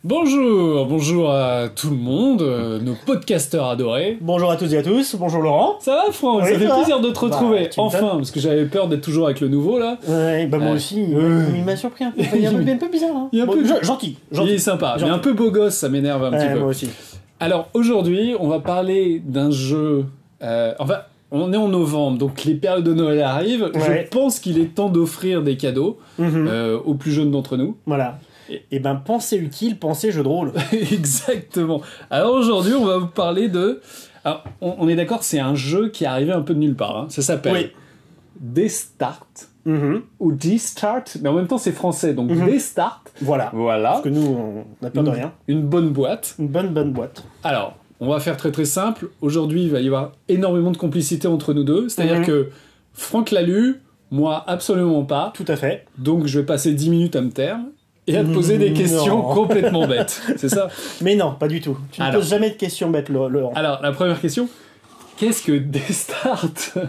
Bonjour à tout le monde, nos podcasteurs adorés. Bonjour à toutes et à tous, bonjour Laurent. Ça va Franck? Oui, Ça fait ça va. plaisir de te retrouver, tu me enfin, parce que j'avais peur d'être toujours avec le nouveau là. Ouais, bah moi aussi, il m'a surpris un peu, il est un peu bizarre. Hein. Il est un peu- Gentil. Il est sympa, mais un peu beau gosse, ça m'énerve un petit peu. Moi aussi. Alors aujourd'hui, on va parler d'un jeu... Enfin, on est en novembre, donc les périodes de Noël arrivent. Ouais. Je pense qu'il est temps d'offrir des cadeaux aux plus jeunes d'entre nous. Voilà. Et ben pensez utile, pensez jeu de rôle. Exactement. Alors aujourd'hui, on va vous parler de... Alors, on est d'accord, c'est un jeu qui est arrivé un peu de nulle part. Hein. Ça s'appelle Oui. D-Start ou D-Start, mais en même temps c'est français, donc D-Start. Voilà. Voilà. Parce que nous, on n'a peur de rien. Une bonne boîte. Une bonne boîte. Alors, on va faire très très simple. Aujourd'hui, il va y avoir énormément de complicité entre nous deux. C'est-à-dire que Franck l'a lu, moi absolument pas. Tout à fait. Donc je vais passer 10 minutes à me taire et à te poser des questions Non. complètement bêtes. C'est ça? Mais non, pas du tout. Tu ne Alors. poses jamais de questions bêtes, Laurent. Alors, la première question, qu'est-ce que D-Start?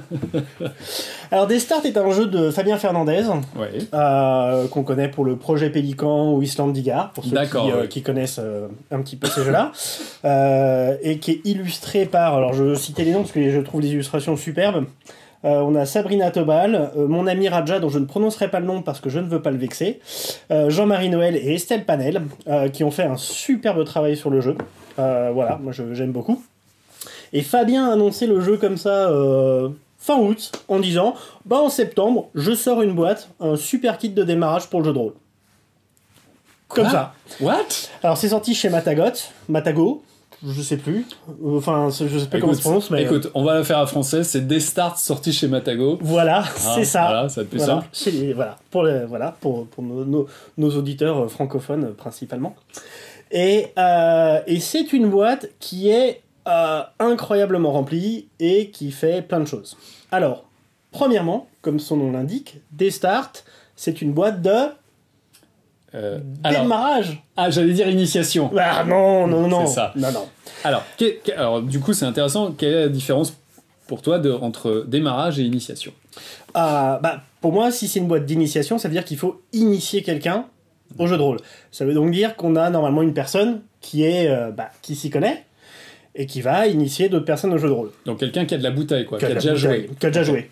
Alors, D-Start est un jeu de Fabien Fernandez, Ouais. qu'on connaît pour le projet Pélican ou Islandigar, pour ceux D'accord, ouais. qui connaissent un petit peu ces jeux-là, et qui est illustré par, alors je vais citer les noms parce que je trouve les illustrations superbes. On a Sabrina Tobal, mon ami Raja, dont je ne prononcerai pas le nom parce que je ne veux pas le vexer, Jean-Marie Noël et Estelle Panel, qui ont fait un superbe travail sur le jeu. Voilà, moi j'aime beaucoup. Et Fabien a annoncé le jeu comme ça fin août, en disant bah en septembre, je sors une boîte, un super kit de démarrage pour le jeu de rôle. Comme ça. What? Alors c'est sorti chez Matago, je sais plus. Enfin, je sais pas comment ça se prononce, mais. Écoute, on va la faire à français, c'est D-Start sorti chez Matago. Voilà, Ah, c'est ça. Voilà, ça va être plus simple. Voilà, pour nos auditeurs francophones principalement. Et c'est une boîte qui est incroyablement remplie et qui fait plein de choses. Alors, premièrement, comme son nom l'indique, D-Start, c'est une boîte de Alors, démarrage. j'allais dire initiation. Ah non. C'est ça. Non. Alors, du coup, c'est intéressant. Quelle est la différence pour toi entre démarrage et initiation? Pour moi, si c'est une boîte d'initiation, ça veut dire qu'il faut initier quelqu'un au jeu de rôle. Ça veut donc dire qu'on a normalement une personne qui s'y connaît et qui va initier d'autres personnes au jeu de rôle. Donc quelqu'un qui a de la bouteille, quoi, qui a déjà joué. Qui a déjà joué.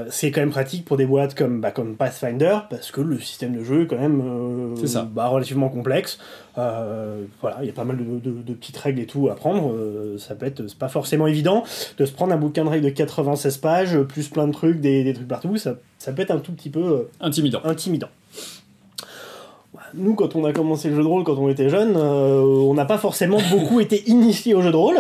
C'est quand même pratique pour des boîtes comme Pathfinder, parce que le système de jeu est quand même C'est ça. relativement complexe. Voilà, il y a pas mal de petites règles et tout à prendre. C'est pas forcément évident de se prendre un bouquin de règles de 96 pages, plus plein de trucs, des trucs partout. Ça peut être un tout petit peu Intimidant. Nous, quand on a commencé le jeu de rôle, quand on était jeunes, on n'a pas forcément beaucoup été initiés au jeu de rôle.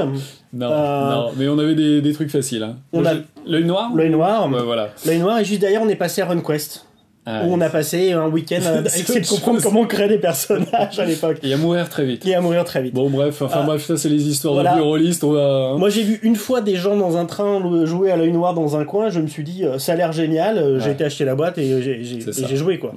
Non, mais on avait des trucs faciles. Hein. On a L'œil noir. l'œil noir. Ouais, voilà. L'œil noir, et juste derrière, on est passé à RunQuest. Où on a passé un week-end à essayer de comprendre comment créer des personnages à l'époque. Et à mourir très vite. Et à mourir très vite. Bon, bref, ça c'est les histoires Voilà. de vieux rôlistes. Moi, j'ai vu une fois des gens dans un train jouer à l'œil noir dans un coin, je me suis dit, ça a l'air génial, j'ai été acheter la boîte et j'ai joué, quoi.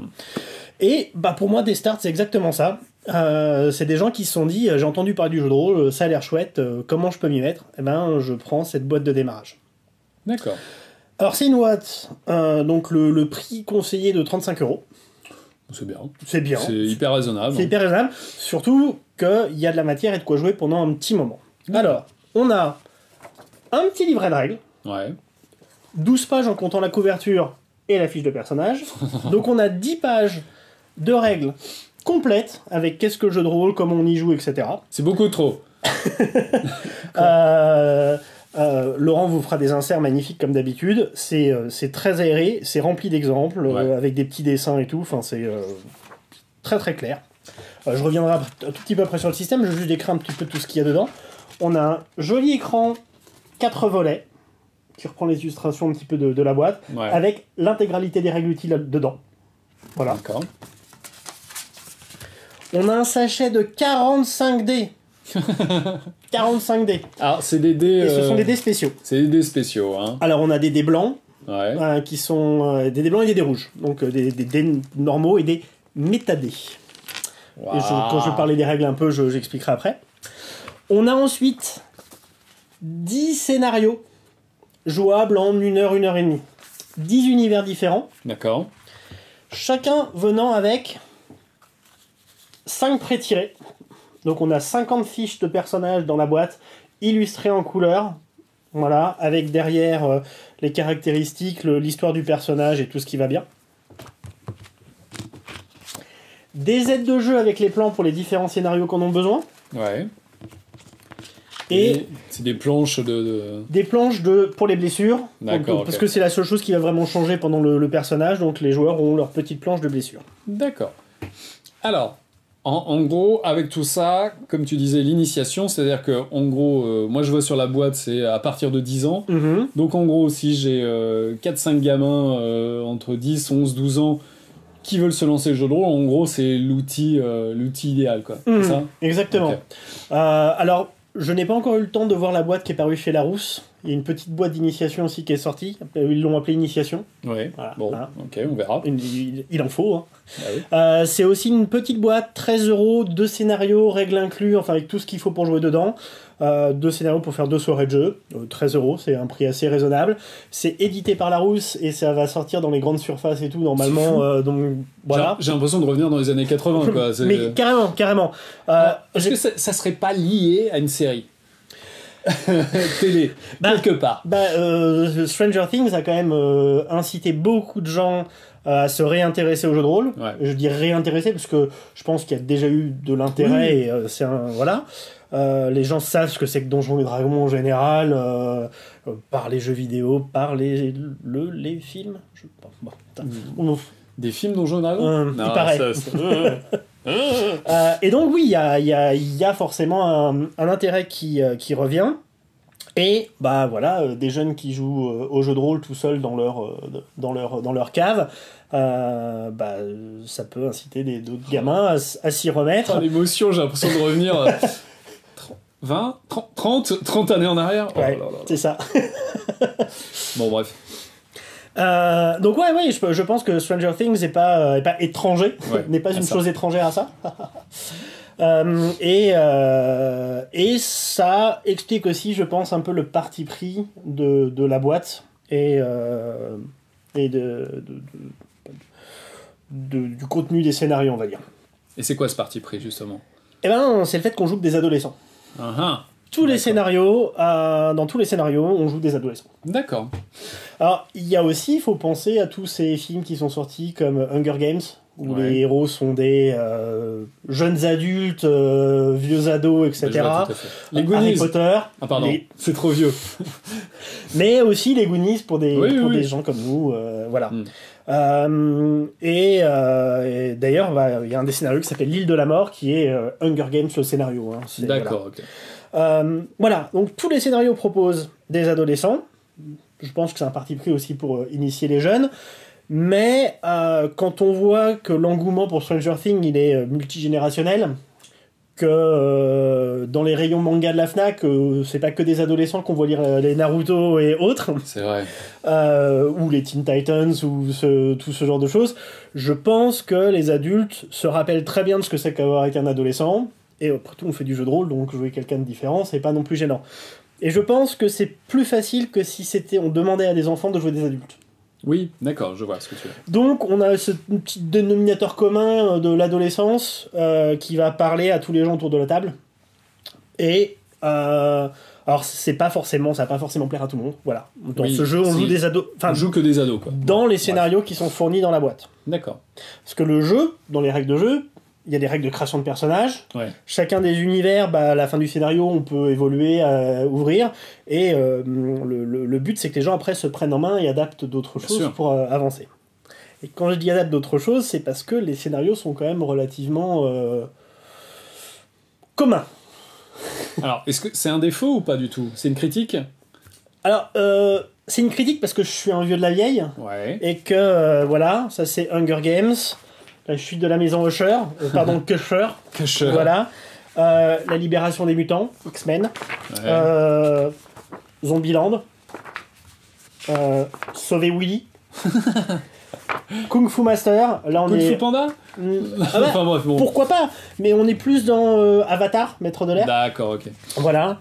Et pour moi, D-Start, c'est exactement ça. C'est des gens qui se sont dit, j'ai entendu parler du jeu de rôle, ça a l'air chouette, comment je peux m'y mettre? Eh ben, je prends cette boîte de démarrage. D'accord. Alors, c'est une boîte, donc le prix conseillé de 35 €. C'est bien. C'est bien. C'est hyper raisonnable. C'est hyper raisonnable, surtout qu'il y a de la matière et de quoi jouer pendant un petit moment. Alors, on a un petit livret de règles, Ouais. 12 pages en comptant la couverture et la fiche de personnage. Donc on a 10 pages de règles complètes, avec qu'est-ce que le jeu de rôle, comment on y joue, etc. C'est beaucoup trop. Laurent vous fera des inserts magnifiques comme d'habitude. C'est très aéré, c'est rempli d'exemples, Ouais. avec des petits dessins et tout. Enfin, c'est très très clair. Je reviendrai un tout petit peu après sur le système, je vais juste décrire un petit peu tout ce qu'il y a dedans. On a un joli écran, 4 volets, qui reprend les illustrations un petit peu de la boîte, Ouais. avec l'intégralité des règles utiles dedans. Voilà. D'accord. On a un sachet de 45 dés. 45 dés. Alors, c'est des dés... Et ce sont des dés spéciaux. C'est des dés spéciaux, hein. Alors on a des dés blancs, Ouais. qui sont des dés blancs et des dés rouges. Donc des dés normaux et des métadés. Wow. Et quand je vais parler des règles un peu, j'expliquerai après. On a ensuite 10 scénarios jouables en 1 heure, 1 heure et demie. 10 univers différents, D'accord. chacun venant avec 5 pré-tirés. Donc on a 50 fiches de personnages dans la boîte, illustrées en couleur. Voilà, avec derrière les caractéristiques, l'histoire du personnage et tout ce qui va bien. Des aides de jeu avec les plans pour les différents scénarios qu'on a besoin. Ouais. Et c'est des planches Des planches pour les blessures. D'accord. Parce que c'est la seule chose qui va vraiment changer pendant le personnage, donc les joueurs ont leurs petites planches de blessures. D'accord. Alors, en gros, avec tout ça, comme tu disais, l'initiation, c'est-à-dire que, en gros, moi je vois sur la boîte, c'est à partir de 10 ans. Mm-hmm. Donc en gros, si j'ai 4-5 gamins entre 10, 11, 12 ans qui veulent se lancer le jeu de rôle, en gros, c'est l'outil idéal, quoi. C'est ça ? Exactement. Okay. Alors, je n'ai pas encore eu le temps de voir la boîte qui est parue chez Larousse. Il y a une petite boîte d'initiation aussi qui est sortie. Ils l'ont appelée Initiation. Ouais, voilà, bon, voilà. Ok, on verra. Il en faut. Hein. Ah oui. C'est aussi une petite boîte, 13 €, 2 scénarios, règles inclus, enfin avec tout ce qu'il faut pour jouer dedans. 2 scénarios pour faire 2 soirées de jeu. 13 €, c'est un prix assez raisonnable. C'est édité par Larousse et ça va sortir dans les grandes surfaces et tout, normalement. Donc, voilà. J'ai l'impression de revenir dans les années 80, quoi. Mais carrément. Est-ce que ça serait pas lié à une série télé, quelque part? Stranger Things a quand même incité beaucoup de gens à se réintéresser au jeu de rôle. Ouais. Je dis réintéresser parce que je pense qu'il y a déjà eu de l'intérêt et c'est un... Voilà. Les gens savent ce que c'est que Donjons et Dragons en général, par les jeux vidéo, par les films. Des films Donjons et Dragons? Il paraît. Et donc oui, il y a forcément un intérêt qui revient. Et bah voilà, des jeunes qui jouent au jeu de rôle tout seuls dans leur cave, ça peut inciter d'autres gamins à s'y remettre. L'émotion, j'ai l'impression de revenir 20, 30 années en arrière. Ouais, c'est ça. Bon, bref. Donc ouais, je pense que Stranger Things n'est pas étranger, n'est pas une chose étrangère à ça. Et ça explique aussi, je pense, un peu le parti pris de la boîte et du contenu des scénarios, on va dire. Et c'est quoi ce parti pris, justement? Eh ben, c'est le fait qu'on joue que des adolescents. Uh-huh. Tous les scénarios, dans tous les scénarios, on joue des adolescents. D'accord. Alors, il y a aussi, il faut penser à tous ces films qui sont sortis comme Hunger Games, où les héros sont des jeunes adultes, vieux ados, etc. Les Goonies. Harry Potter. Ah pardon, c'est trop vieux. Mais aussi les Goonies pour des gens comme nous, voilà. Et d'ailleurs, il y a un des scénarios qui s'appelle L'île de la mort, qui est Hunger Games, le scénario. Hein. D'accord, ok. Voilà, donc tous les scénarios proposent des adolescents. Je pense que c'est un parti pris aussi pour initier les jeunes. Mais quand on voit que l'engouement pour Stranger Things il est multigénérationnel, que dans les rayons manga de la Fnac, c'est pas que des adolescents qu'on voit lire les Naruto et autres, c'est vrai, ou les Teen Titans ou tout ce genre de choses, je pense que les adultes se rappellent très bien de ce que c'est qu'avoir été un adolescent. Et après tout, on fait du jeu de rôle, donc jouer quelqu'un de différent, c'est pas non plus gênant. Et je pense que c'est plus facile que si on demandait à des enfants de jouer des adultes. Oui, d'accord, je vois ce que tu veux dire. Donc, on a ce petit dénominateur commun de l'adolescence qui va parler à tous les gens autour de la table. Et alors, ça va pas forcément plaire à tout le monde. Voilà. Dans ce jeu, on joue des ados. Enfin, on joue que des ados, quoi. Dans les scénarios qui sont fournis dans la boîte. D'accord. Parce que le jeu, dans les règles de jeu, il y a des règles de création de personnages. Ouais. Chacun des univers, à la fin du scénario, on peut évoluer, ouvrir. Et le but, c'est que les gens, après, se prennent en main et adaptent d'autres choses pour avancer. Et quand je dis adaptent d'autres choses, c'est parce que les scénarios sont quand même relativement communs. Alors, est-ce que c'est un défaut ou pas du tout? C'est une critique? Alors, c'est une critique parce que je suis un vieux de la vieille. Ouais. Et que, voilà, ça c'est Hunger Games. La chute de la maison Usher, Kusher. Voilà. La libération des mutants, X-Men. Ouais. Zombieland. Sauver Willy. Kung Fu Master. Là, on Kung Fu Panda. Enfin, bref, bon. Pourquoi pas? Mais on est plus dans Avatar, Maître de l'air. D'accord, ok. Voilà.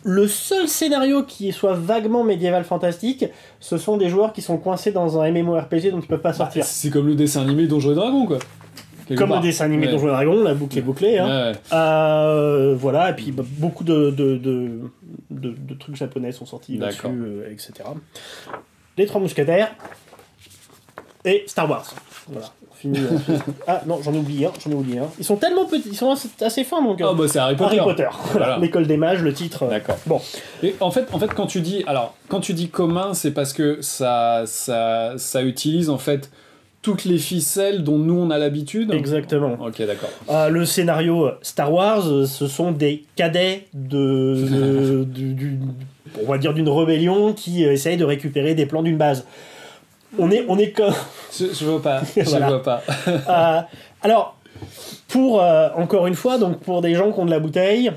Le seul scénario qui soit vaguement médiéval fantastique, ce sont des joueurs qui sont coincés dans un MMORPG dont ils peuvent pas sortir. C'est comme le dessin animé Donjons et Dragons, quoi. Comme le dessin animé Donjons et Dragons, la boucle est bouclée. Hein. Voilà, et puis beaucoup de trucs japonais sont sortis là-dessus, etc. Les Trois Mousquetaires et Star Wars. Voilà. Ah non, j'en ai oublié un. Ils sont tellement petits, ils sont assez fins donc. Ah bah c'est Harry Potter. Voilà. L'école des mages, le titre. D'accord. Bon. Et en fait quand tu dis commun, c'est parce que ça utilise en fait toutes les ficelles dont nous on a l'habitude. Exactement. Ok, d'accord. Le scénario Star Wars, ce sont des cadets on va dire d'une rébellion qui essaye de récupérer des plans d'une base. On est comme... Je vois pas. Voilà. Je vois pas. Alors, encore une fois, donc pour des gens qui ont de la bouteille,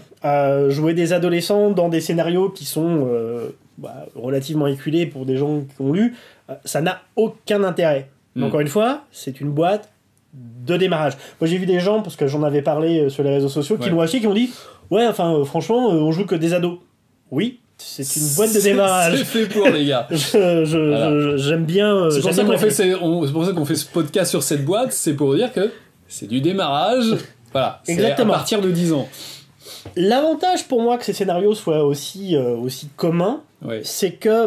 jouer des adolescents dans des scénarios qui sont relativement éculés pour des gens qui ont lu, ça n'a aucun intérêt. Encore une fois, c'est une boîte de démarrage. Moi, j'ai vu des gens, parce que j'en avais parlé sur les réseaux sociaux, qui l'ont acheté, qui ont dit « Ouais, enfin, franchement, on joue que des ados. » Oui, c'est une boîte de démarrage. C'est fait pour, les gars. J'aime bien... C'est pour ça qu'on fait ce podcast sur cette boîte, c'est pour dire que c'est du démarrage. Voilà, exactement. C'est à partir de 10 ans. L'avantage pour moi que ces scénarios soient aussi communs, c'est que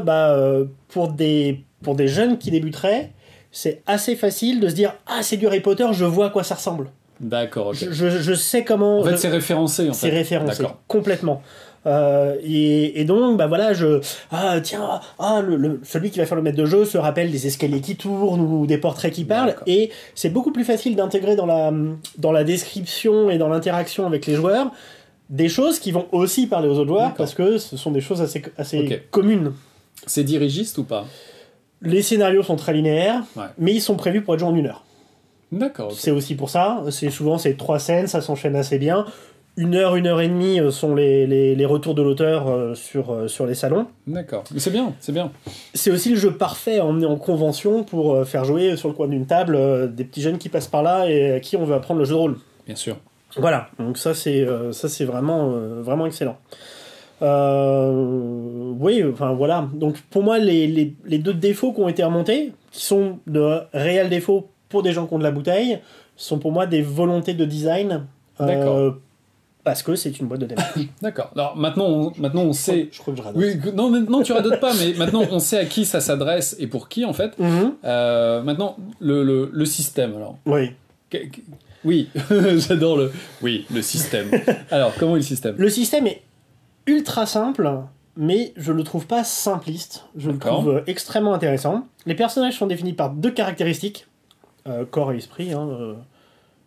pour des jeunes qui débuteraient, c'est assez facile de se dire « Ah, c'est du Harry Potter, je vois à quoi ça ressemble. » D'accord, ok. Je sais comment... En fait, c'est référencé, en fait. C'est référencé, complètement. Et donc, voilà, celui qui va faire le maître de jeu se rappelle des escaliers qui tournent ou des portraits qui parlent, et c'est beaucoup plus facile d'intégrer dans la description et dans l'interaction avec les joueurs des choses qui vont aussi parler aux autres joueurs, parce que ce sont des choses assez communes. C'est dirigiste ou pas ? Les scénarios sont très linéaires, mais ils sont prévus pour être joués en 1 heure. D'accord. Okay. C'est aussi pour ça. Souvent, c'est 3 scènes, ça s'enchaîne assez bien. 1 heure, 1 heure et demie sont les retours de l'auteur sur les salons. D'accord. Mais c'est bien. C'est aussi le jeu parfait emmené en convention pour faire jouer sur le coin d'une table des petits jeunes qui passent par là et à qui on veut apprendre le jeu de rôle. Bien sûr. Voilà. Donc ça, c'est vraiment excellent. Oui, enfin voilà. Donc pour moi, les 2 défauts qui ont été remontés, qui sont de réels défauts pour des gens qui ont de la bouteille, sont pour moi des volontés de design. D'accord. Parce que c'est une boîte de démarrage. D'accord. Alors maintenant on sait. Je crois que je radote. Oui, non, tu radotes pas, mais maintenant on sait à qui ça s'adresse et pour qui en fait. Maintenant le système alors. Oui. Oui, j'adore le système. Alors comment est le système ? Le système est ultra simple, mais je le trouve pas simpliste. Je le trouve extrêmement intéressant. Les personnages sont définis par 2 caractéristiques, corps et esprit.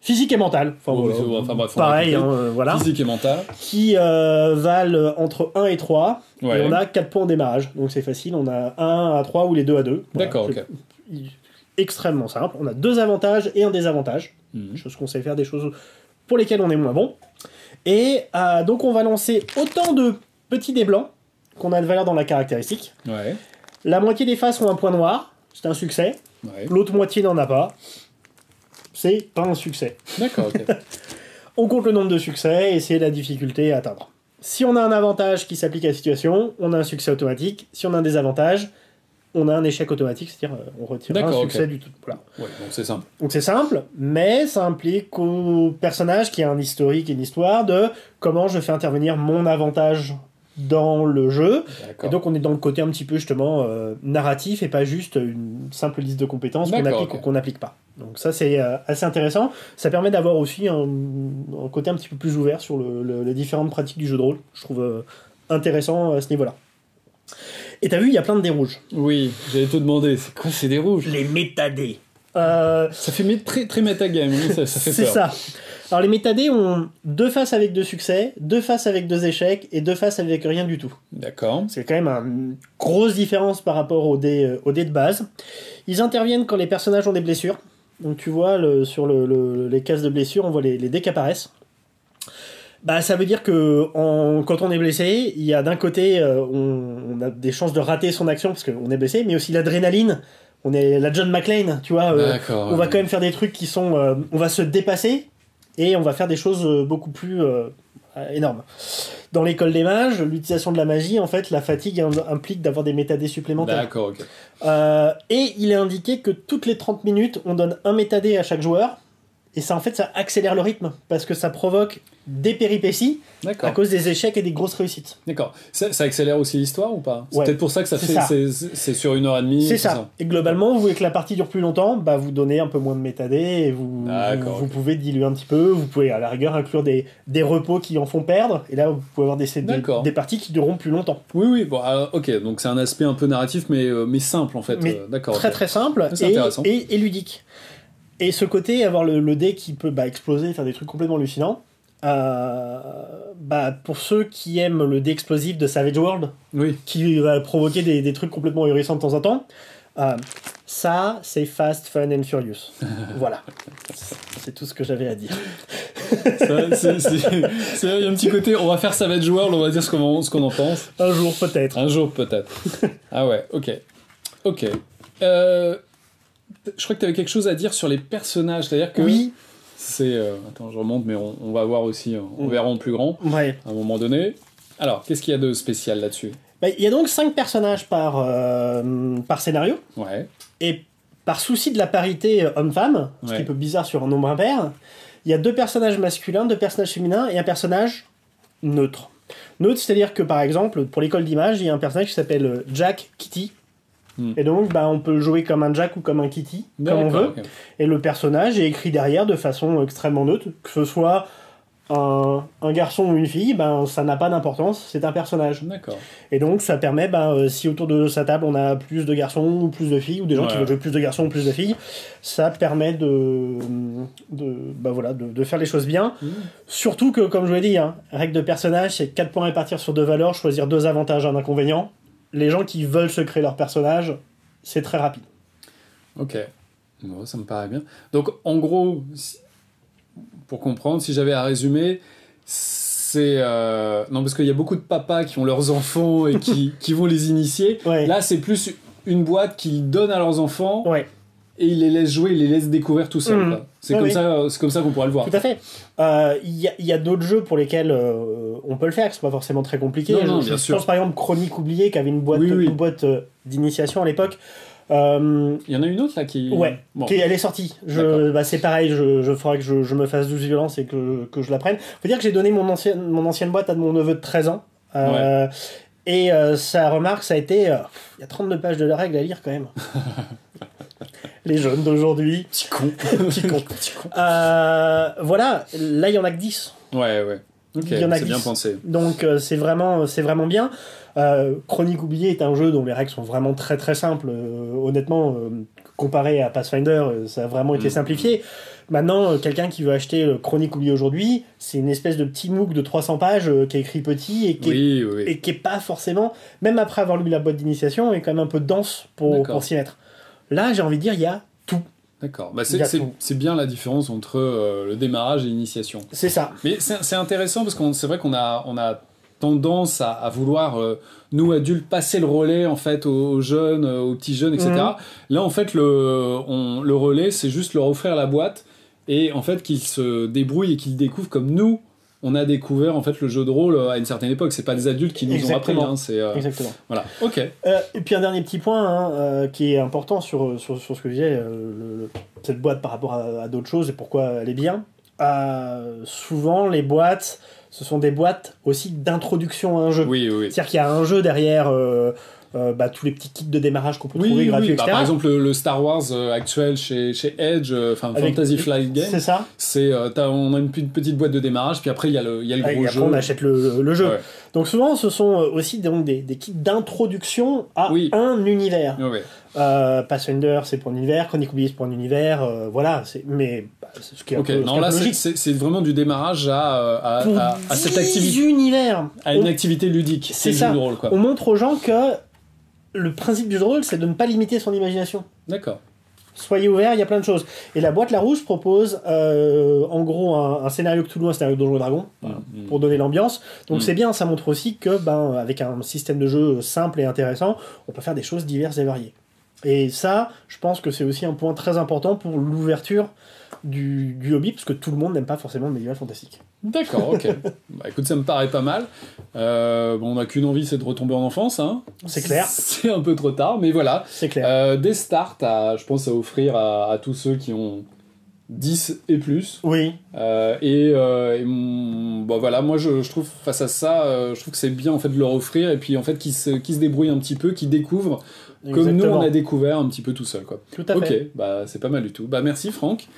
Physique et mental. Bref, pareil, voilà. Physique et mental. Qui valent entre 1 et 3. Ouais. Et on a 4 points en démarrage. Donc c'est facile, on a 1 à 3 ou les 2 à 2. Voilà. D'accord, ok. Extrêmement simple. On a 2 avantages et un désavantage. Chose qu'on sait faire, des choses pour lesquelles on est moins bon. Et donc on va lancer autant de petits dés blancs qu'on a de valeur dans la caractéristique. Ouais. La moitié des faces ont un point noir. C'est un succès. Ouais. L'autre moitié n'en a pas. C'est pas un succès. D'accord, ok. On compte le nombre de succès et c'est la difficulté à atteindre. Si on a un avantage qui s'applique à la situation, on a un succès automatique. Si on a un désavantage, on a un échec automatique, c'est-à-dire on retire un succès du tout. Voilà. Ouais, donc c'est simple. Donc c'est simple, mais ça implique au personnage qui a un historique et une histoire de comment je fais intervenir mon avantage dans le jeu. D'accord. Et donc on est dans le côté un petit peu justement narratif et pas juste une simple liste de compétences qu'on applique ou qu'on n'applique pas. Donc ça c'est assez intéressant. Ça permet d'avoir aussi un côté un petit peu plus ouvert sur les différentes pratiques du jeu de rôle. Je trouve intéressant à ce niveau-là. Et t'as vu, il y a plein de dés rouges. Oui, j'allais te demander, c'est quoi ces dés rouges ? Les métadés. Ça fait très, très metagame, ça fait peur. C'est ça. Alors les métadés ont 2 faces avec 2 succès, 2 faces avec 2 échecs et 2 faces avec rien du tout. D'accord. C'est quand même une grosse différence par rapport aux dés de base. Ils interviennent quand les personnages ont des blessures. Donc tu vois, sur les cases de blessures, on voit les dés qui apparaissent. Ça veut dire que quand on est blessé, il y a d'un côté, on a des chances de rater son action parce qu'on est blessé, mais aussi l'adrénaline. On est la John McClane, tu vois. On va quand même faire des trucs qui sont... on va se dépasser et on va faire des choses beaucoup plus énormes. Dans l'école des mages, l'utilisation de la magie, en fait, la fatigue implique d'avoir des métadés supplémentaires. D'accord, ok. Et il est indiqué que toutes les 30 minutes, on donne un métadé à chaque joueur et ça en fait ça accélère le rythme parce que ça provoque des péripéties à cause des échecs et des grosses réussites. D'accord. Ça accélère aussi l'histoire ou pas? C'est Ouais. peut-être pour ça que ça fait. C'est sur 1h30. C'est ça. Et globalement, vous voulez que la partie dure plus longtemps, bah vous donnez un peu moins de métadés et vous pouvez diluer un petit peu. Vous pouvez à la rigueur inclure des repos qui en font perdre. Et là, vous pouvez avoir des parties qui dureront plus longtemps. Oui. Bon, ok. Donc c'est un aspect un peu narratif, mais simple en fait. Mais d'accord. Très simple et ludique. Et ce côté, avoir le dé qui peut exploser, faire des trucs complètement hallucinants. Pour ceux qui aiment le dé explosif de Savage World, qui va provoquer des trucs complètement ahurissants de temps en temps, ça c'est Fast, Fun and Furious. Voilà, c'est tout ce que j'avais à dire. Il y a un petit côté, on va faire Savage World, on va dire ce qu'on en pense. Un jour peut-être. Ah ouais, ok. Je crois que tu avais quelque chose à dire sur les personnages, c'est-à-dire que... Oui. Attends, je remonte, mais on va voir aussi, on verra en plus grand, à un moment donné. Alors, qu'est-ce qu'il y a de spécial là-dessus? Il y a donc 5 personnages par scénario. Ouais. Et par souci de la parité homme-femme, ce qui est un peu bizarre sur un nombre impair, il y a 2 personnages masculins, 2 personnages féminins et un personnage neutre. Neutre, c'est-à-dire que, par exemple, pour l'école d'image, il y a un personnage qui s'appelle Jack Kitty. Et donc, on peut jouer comme un Jack ou comme un Kitty, comme on veut. Okay. Et le personnage est écrit derrière de façon extrêmement neutre. Que ce soit un garçon ou une fille, ça n'a pas d'importance, c'est un personnage. D'accord. Et donc, ça permet, si autour de sa table, on a plus de garçons ou plus de filles, ou des gens qui veulent jouer plus de garçons ou plus de filles, ça permet de faire les choses bien. Surtout que, comme je vous l'ai dit, règle de personnage, c'est 4 points répartir sur 2 valeurs, choisir 2 avantages, un inconvénient. Les gens qui veulent se créer leur personnage, c'est très rapide. Ok, bon, ça me paraît bien. Donc, en gros, pour comprendre, si j'avais à résumer, c'est... Non, parce qu'il y a beaucoup de papas qui ont leurs enfants et qui vont les initier. Ouais. Là, c'est plus une boîte qu'ils donnent à leurs enfants et ils les laissent jouer, ils les laissent découvrir tout seuls. C'est comme ça qu'on pourrait le voir. Tout à fait. Il y a d'autres jeux pour lesquels on peut le faire, qui ne sont pas forcément très compliqués. Je pense par exemple Chronique oubliée, qui avait une boîte d'initiation à l'époque. Il y en a une autre là qui... Ouais, elle est sortie. C'est pareil, il faudra que je me fasse 12 violences et que je la prenne. Faut dire que j'ai donné mon ancienne boîte à mon neveu de 13 ans. Et sa remarque, ça a été... Il y a 32 pages de la règle à lire quand même. Les jeunes d'aujourd'hui. Petit con. Voilà, là il y en a que 10. Ouais. Ok, c'est bien pensé. Donc c'est vraiment bien. Chronique oubliée est un jeu dont les règles sont vraiment très très simples. Honnêtement, comparé à Pathfinder, ça a vraiment été simplifié. Maintenant, quelqu'un qui veut acheter Chronique oubliée aujourd'hui, c'est une espèce de petit MOOC de 300 pages qui est écrit petit et qui est pas forcément, même après avoir lu la boîte d'initiation, est quand même un peu dense pour s'y mettre. Là, j'ai envie de dire, il y a tout. D'accord. C'est bien la différence entre le démarrage et l'initiation. C'est ça. Mais c'est intéressant parce que c'est vrai qu'on a tendance à vouloir, nous adultes, passer le relais en fait aux jeunes, aux petits jeunes, etc. Là, en fait, le relais, c'est juste leur offrir la boîte et en fait qu'ils se débrouillent et qu'ils découvrent comme nous. On a découvert en fait le jeu de rôle à une certaine époque. C'est pas des adultes qui nous ont appris. Exactement. Voilà. Ok. Et puis un dernier petit point qui est important sur ce que je disais, cette boîte par rapport à d'autres choses et pourquoi elle est bien. Souvent les boîtes, ce sont des boîtes aussi d'introduction à un jeu. Oui. C'est-à-dire qu'il y a un jeu derrière. Tous les petits kits de démarrage qu'on peut trouver gratuits, etc. Par exemple, le Star Wars actuel chez Edge, Fantasy Flight Game. C'est ça. On a une petite boîte de démarrage, puis après il y a le gros jeu. Après on achète le jeu. Ouais. Donc souvent, ce sont aussi des kits d'introduction à un univers. Pathfinder, c'est pour un univers. Chronique oubliée, c'est pour un univers. Voilà. Ce qui est un peu logique. C'est vraiment du démarrage à cette activité. Univers. À une activité ludique. C'est ça. Le jeu de rôle, quoi. On montre aux gens que le principe du jeu de rôle, c'est de ne pas limiter son imagination. D'accord. Soyez ouverts, il y a plein de choses. Et la boîte Larousse propose en gros un scénario Cthulhu, un scénario Donjons et Dragons, pour donner l'ambiance. Donc c'est bien, ça montre aussi que avec un système de jeu simple et intéressant, on peut faire des choses diverses et variées. Et ça, je pense que c'est aussi un point très important pour l'ouverture du hobby, parce que tout le monde n'aime pas forcément le médiéval fantastique. D'accord, ok. Écoute, ça me paraît pas mal. On n'a qu'une envie, c'est de retomber en enfance. Hein. C'est clair. C'est un peu trop tard, mais voilà. C'est clair. Des starts, je pense, à offrir à tous ceux qui ont 10 et plus. Oui. Bon, voilà, moi je trouve face à ça, je trouve que c'est bien en fait de leur offrir et puis en fait qu'ils se débrouillent un petit peu, qu'ils découvrent comme nous on a découvert un petit peu tout seul quoi. Tout à fait. Ok, bah c'est pas mal du tout. Bah merci Franck.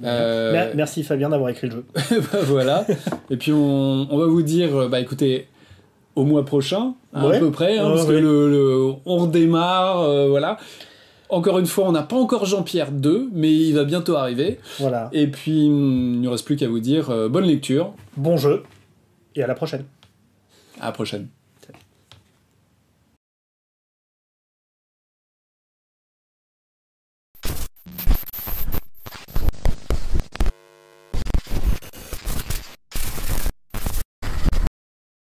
Merci Fabien d'avoir écrit le jeu. Bah, voilà. Et puis on va vous dire, bah écoutez, au mois prochain à peu près, parce que on redémarre, voilà. Encore une fois, on n'a pas encore Jean-Pierre 2, mais il va bientôt arriver. Voilà. Et puis, il ne reste plus qu'à vous dire bonne lecture. Bon jeu, et à la prochaine. À la prochaine.